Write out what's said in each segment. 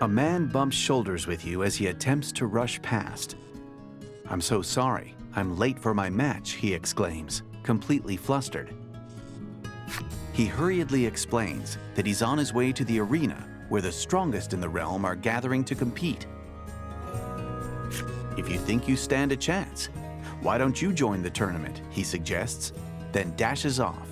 A man bumps shoulders with you as he attempts to rush past. "I'm so sorry, I'm late for my match," he exclaims, completely flustered. He hurriedly explains that he's on his way to the arena where the strongest in the realm are gathering to compete. "If you think you stand a chance, why don't you join the tournament?" he suggests, then dashes off.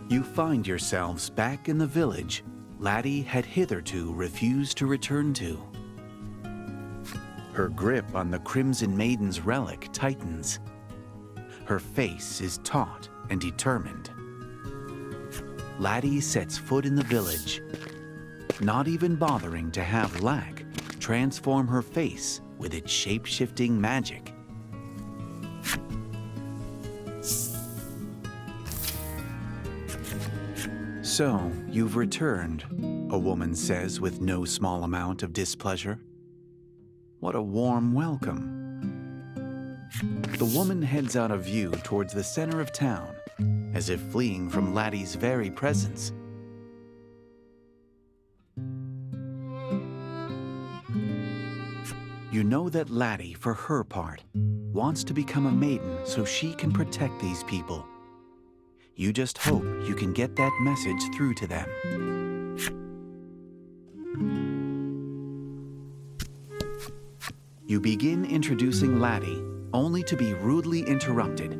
You find yourselves back in the village Laddie had hitherto refused to return to. Her grip on the Crimson Maiden's relic tightens. Her face is taut and determined. Laddie sets foot in the village, not even bothering to have Lack transform her face with its shape-shifting magic. "So, you've returned," a woman says with no small amount of displeasure. "What a warm welcome." The woman heads out of view towards the center of town, as if fleeing from Laddie's very presence. You know that Laddie, for her part, wants to become a maiden so she can protect these people. You just hope you can get that message through to them. You begin introducing Laddie, only to be rudely interrupted.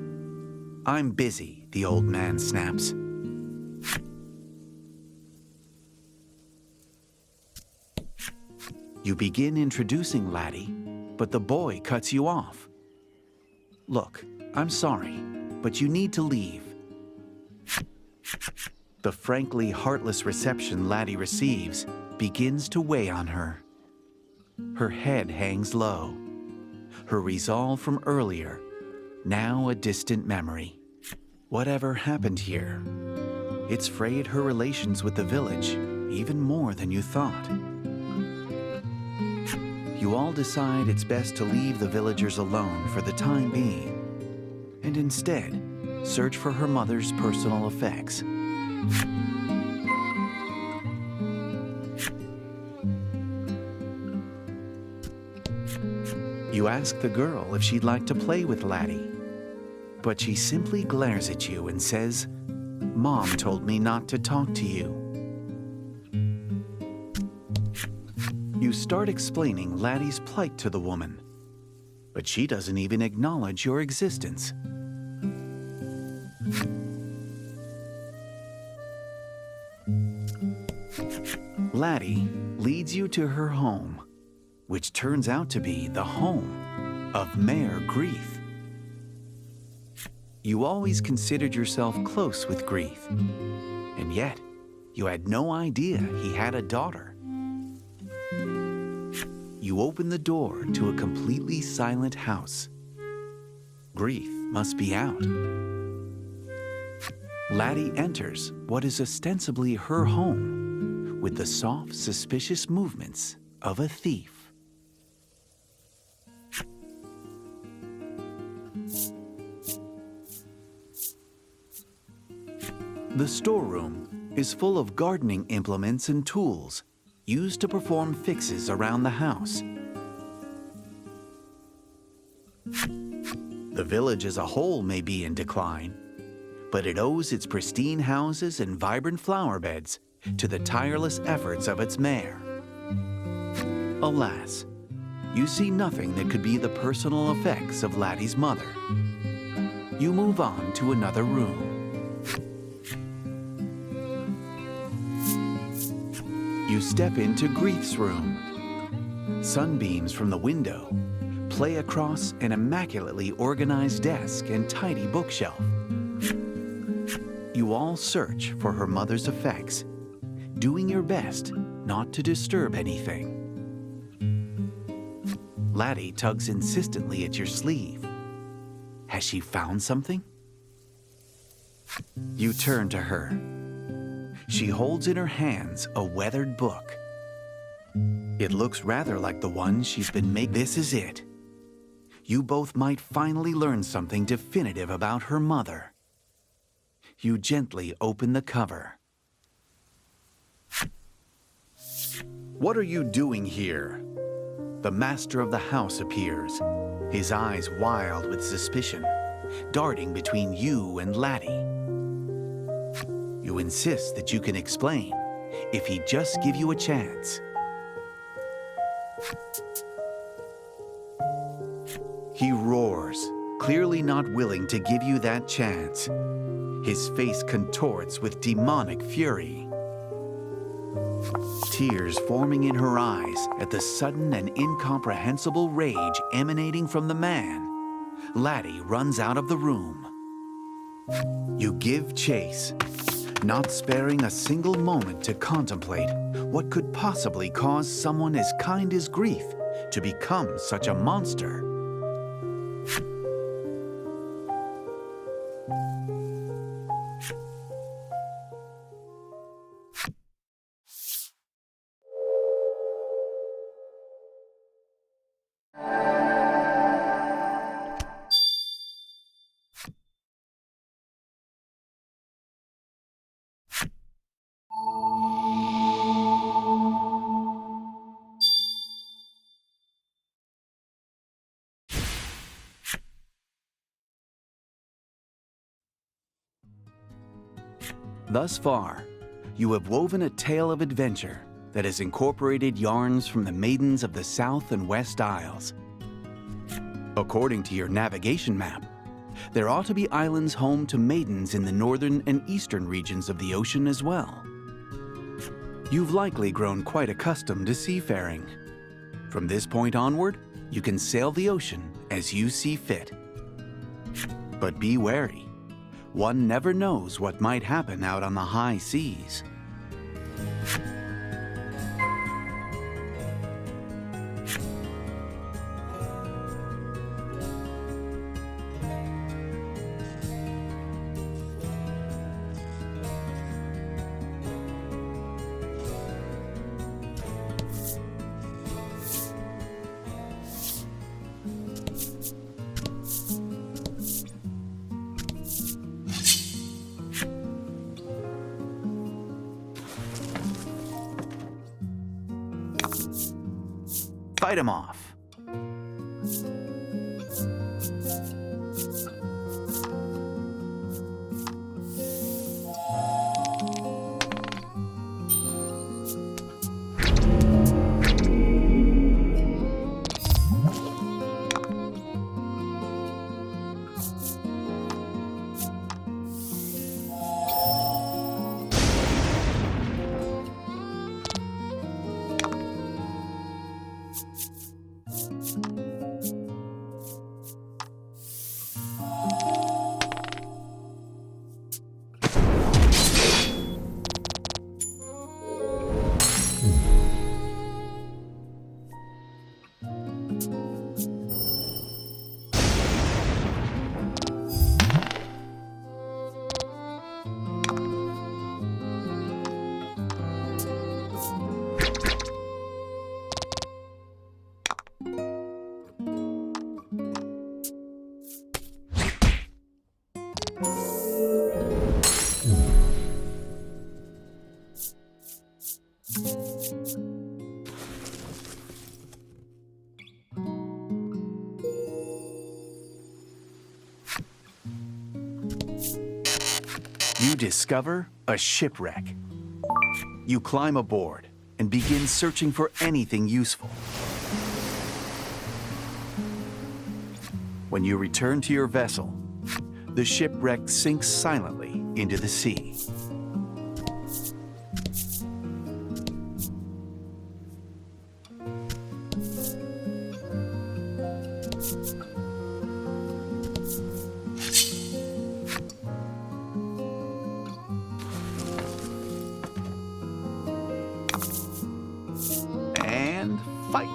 "I'm busy," the old man snaps. You begin introducing Laddie, but the boy cuts you off. "Look, I'm sorry, but you need to leave." The frankly heartless reception Laddie receives begins to weigh on her. Her head hangs low. Her resolve from earlier, now a distant memory. Whatever happened here? It's frayed her relations with the village, even more than you thought. You all decide it's best to leave the villagers alone for the time being, and instead search for her mother's personal effects. You ask the girl if she'd like to play with Laddie, but she simply glares at you and says, "Mom told me not to talk to you." You start explaining Laddie's plight to the woman, but she doesn't even acknowledge your existence. Laddie leads you to her home, which turns out to be the home of Mayor Grief. You always considered yourself close with Grief, and yet you had no idea he had a daughter. You open the door to a completely silent house. Grief must be out. Laddie enters what is ostensibly her home with the soft, suspicious movements of a thief. The storeroom is full of gardening implements and tools used to perform fixes around the house. The village as a whole may be in decline, but it owes its pristine houses and vibrant flower beds to the tireless efforts of its mayor. Alas, you see nothing that could be the personal effects of Laddie's mother. You move on to another room. You step into Grief's room. Sunbeams from the window play across an immaculately organized desk and tidy bookshelf. You all search for her mother's effects, doing your best not to disturb anything. Laddie tugs insistently at your sleeve. Has she found something? You turn to her. She holds in her hands a weathered book. It looks rather like the one she's been making. This is it. You both might finally learn something definitive about her mother. You gently open the cover. What are you doing here? The master of the house appears, his eyes wild with suspicion, darting between you and Laddie. You insist that you can explain, if he'd just give you a chance. He roars, clearly not willing to give you that chance. His face contorts with demonic fury. Tears forming in her eyes at the sudden and incomprehensible rage emanating from the man, Laddie runs out of the room. You give chase, not sparing a single moment to contemplate what could possibly cause someone as kind as Grief to become such a monster. Thus far, you have woven a tale of adventure that has incorporated yarns from the maidens of the South and West Isles. According to your navigation map, there ought to be islands home to maidens in the northern and eastern regions of the ocean as well. You've likely grown quite accustomed to seafaring. From this point onward, you can sail the ocean as you see fit. But be wary. One never knows what might happen out on the high seas. Fight him off. You discover a shipwreck. You climb aboard and begin searching for anything useful. When you return to your vessel, the shipwreck sinks silently into the sea. And fight.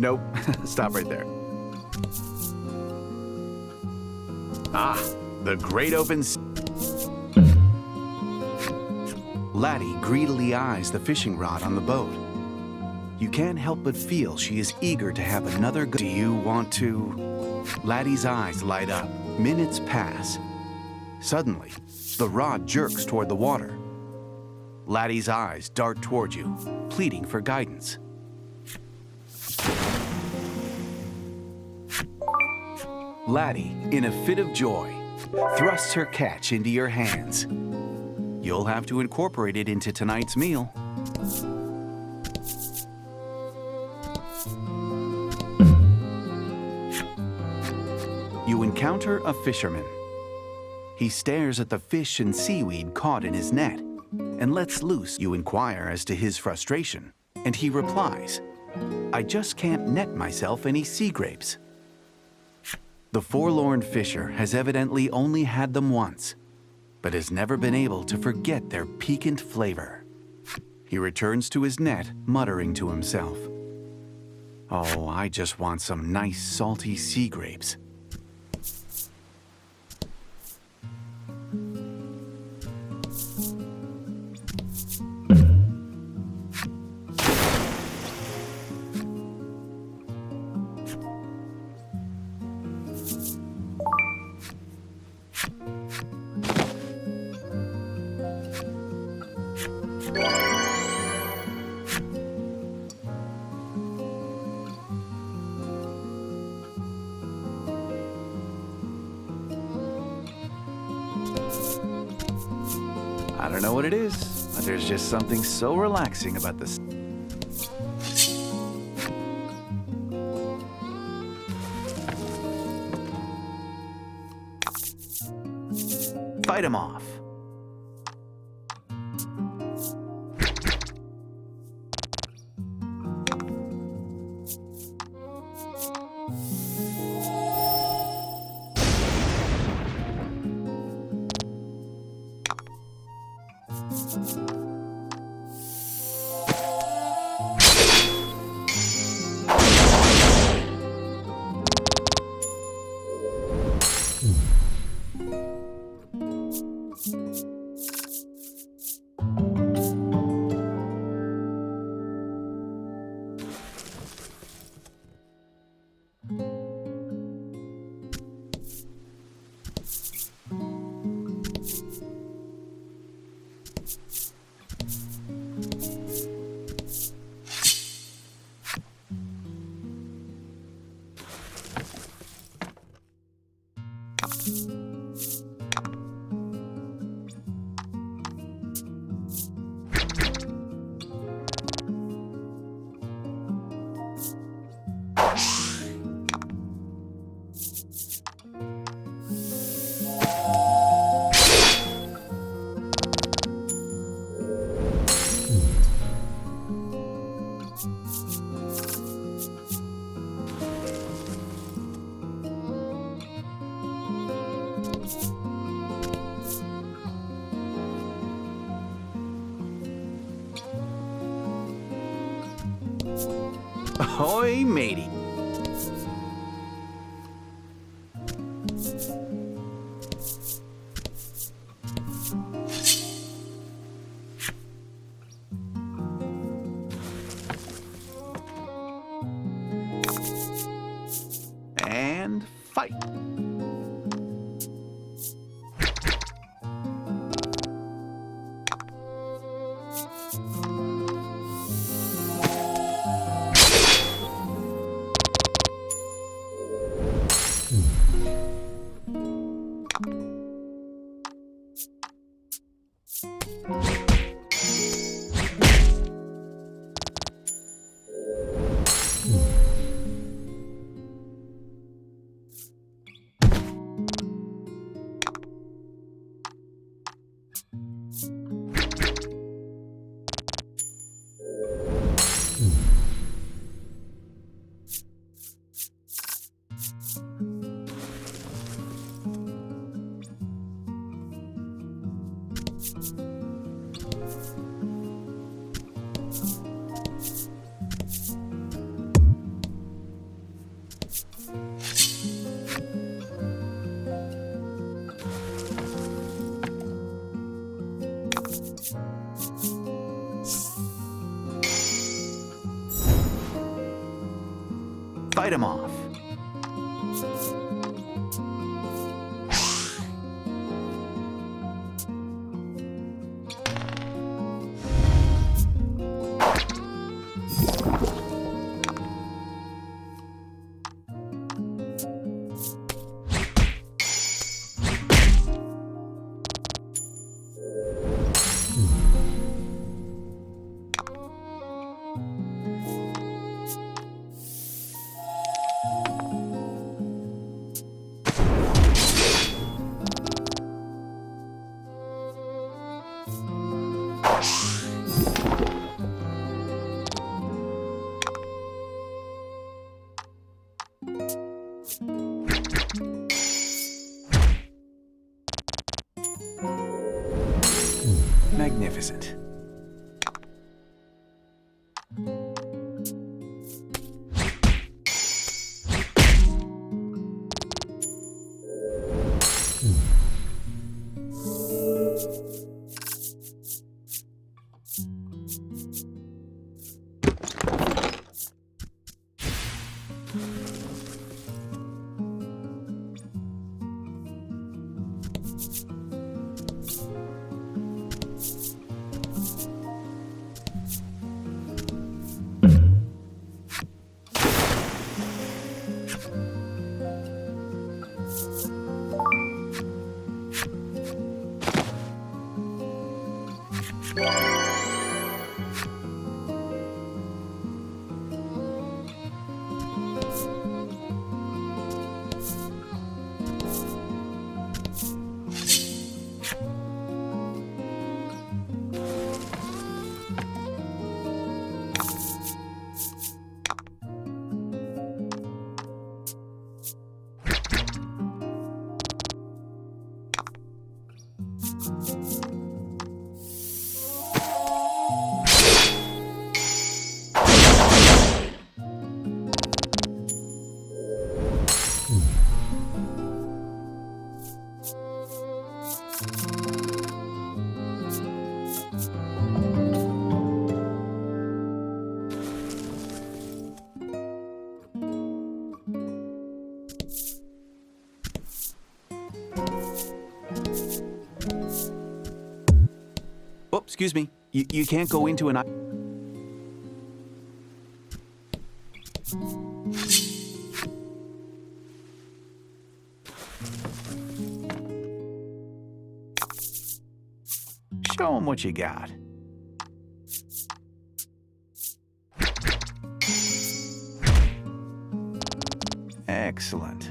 Nope. Stop right there. Ah, the great open sea. Laddie greedily eyes the fishing rod on the boat. You can't help but feel she is eager to have another go. Do you want to? Laddie's eyes light up. Minutes pass. Suddenly, the rod jerks toward the water. Laddie's eyes dart toward you, pleading for guidance. Laddie, in a fit of joy, thrusts her catch into your hands. You'll have to incorporate it into tonight's meal. You encounter a fisherman. He stares at the fish and seaweed caught in his net and lets loose. You inquire as to his frustration, and he replies, "I just can't net myself any sea grapes." The forlorn fisher has evidently only had them once, but has never been able to forget their piquant flavor. He returns to his net, muttering to himself, "Oh, I just want some nice salty sea grapes." I don't know what it is, but there's just something so relaxing about this. Fight him off. Ahoy, matey. And fight. Fight him off. Magnificent. Oh, excuse me. You can't go into an... Show 'em what you got. Excellent.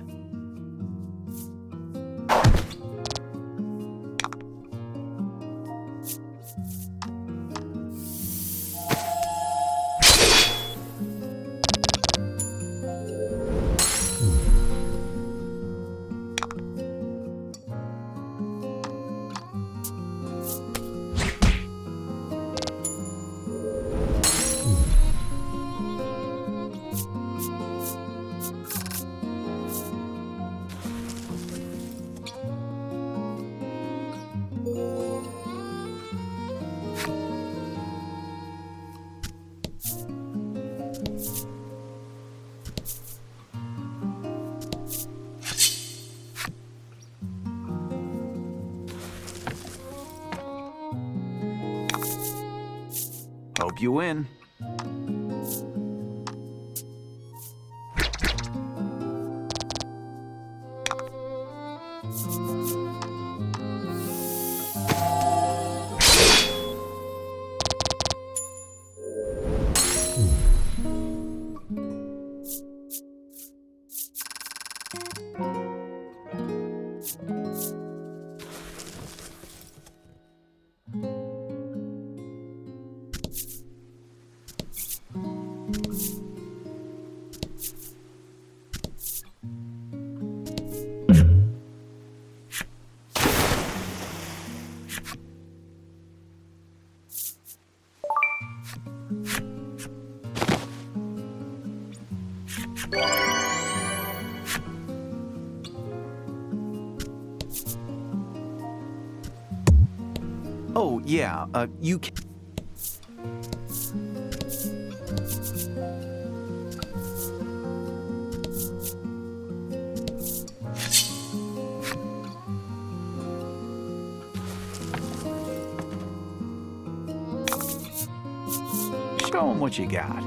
Hope you win. Oh, yeah, you can... Show 'em what you got.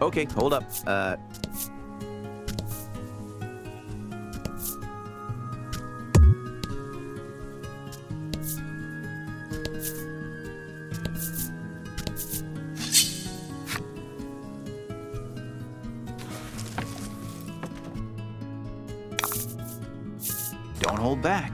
Okay, hold up. Don't hold back.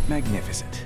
Magnificent.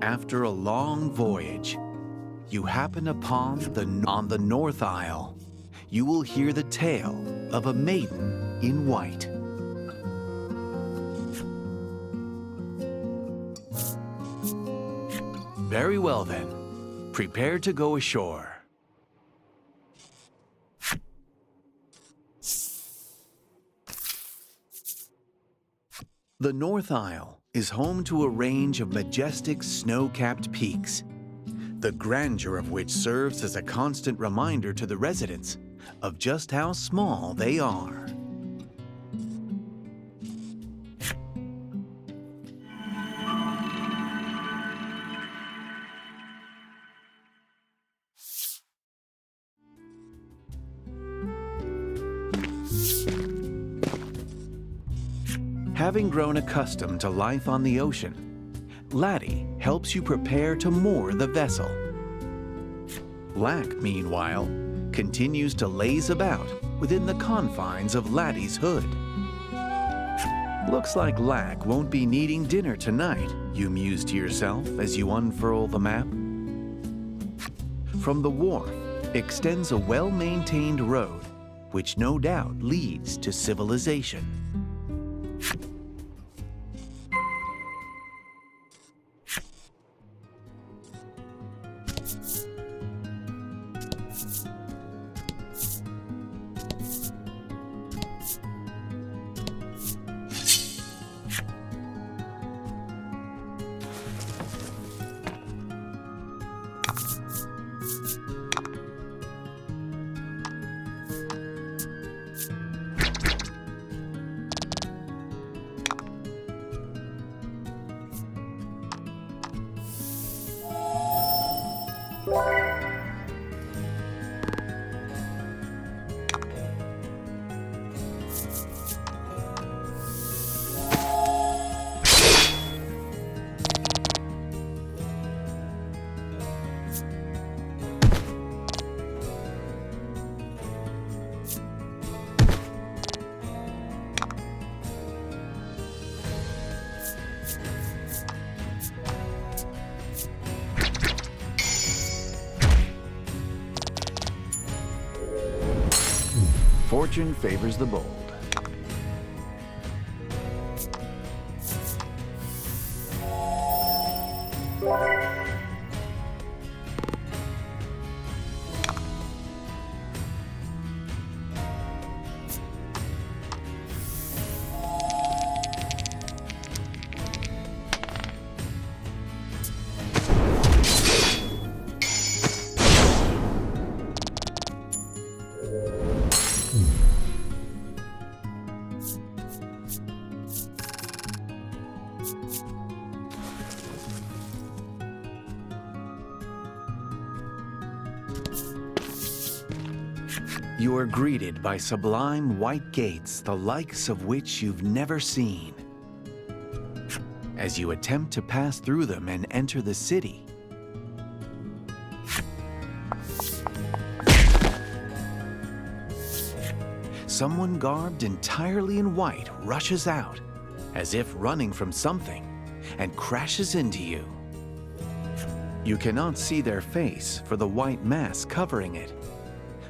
After a long voyage, you happen upon on the North Isle. You will hear the tale of a maiden in white. Very well then, prepare to go ashore. The North Isle is home to a range of majestic snow-capped peaks, the grandeur of which serves as a constant reminder to the residents of just how small they are. Having grown accustomed to life on the ocean, Laddie helps you prepare to moor the vessel. Lack, meanwhile, continues to laze about within the confines of Laddie's hood. Looks like Lack won't be needing dinner tonight, you muse to yourself as you unfurl the map. From the wharf extends a well-maintained road, which no doubt leads to civilization. Fortune favors the bold. You are greeted by sublime white gates, the likes of which you've never seen. As you attempt to pass through them and enter the city, someone garbed entirely in white rushes out, as if running from something, and crashes into you. You cannot see their face for the white mask covering it,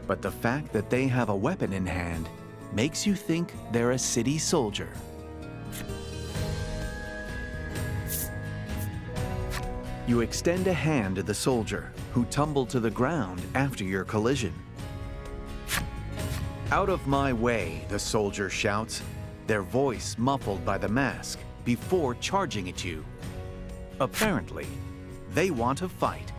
but the fact that they have a weapon in hand makes you think they're a city soldier. You extend a hand to the soldier, who tumbled to the ground after your collision. "Out of my way," the soldier shouts, their voice muffled by the mask, before charging at you. Apparently, they want to fight.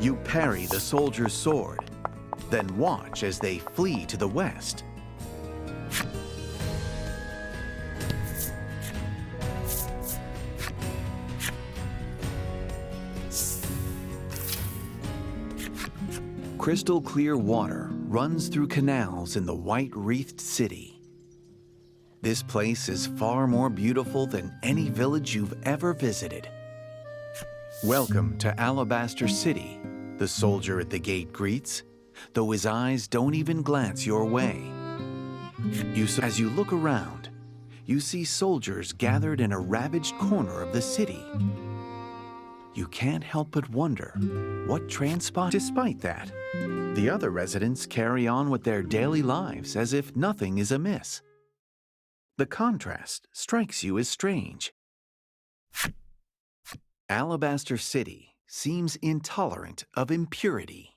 You parry the soldier's sword, then watch as they flee to the west. Crystal clear water runs through canals in the white-wreathed city. This place is far more beautiful than any village you've ever visited. Welcome to Alabaster City, the soldier at the gate greets, though his eyes don't even glance your way. As you look around, you see soldiers gathered in a ravaged corner of the city. You can't help but wonder what transpired. Despite that, the other residents carry on with their daily lives as if nothing is amiss. The contrast strikes you as strange. Alabaster City seems intolerant of impurity.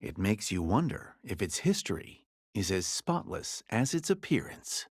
It makes you wonder if its history is as spotless as its appearance.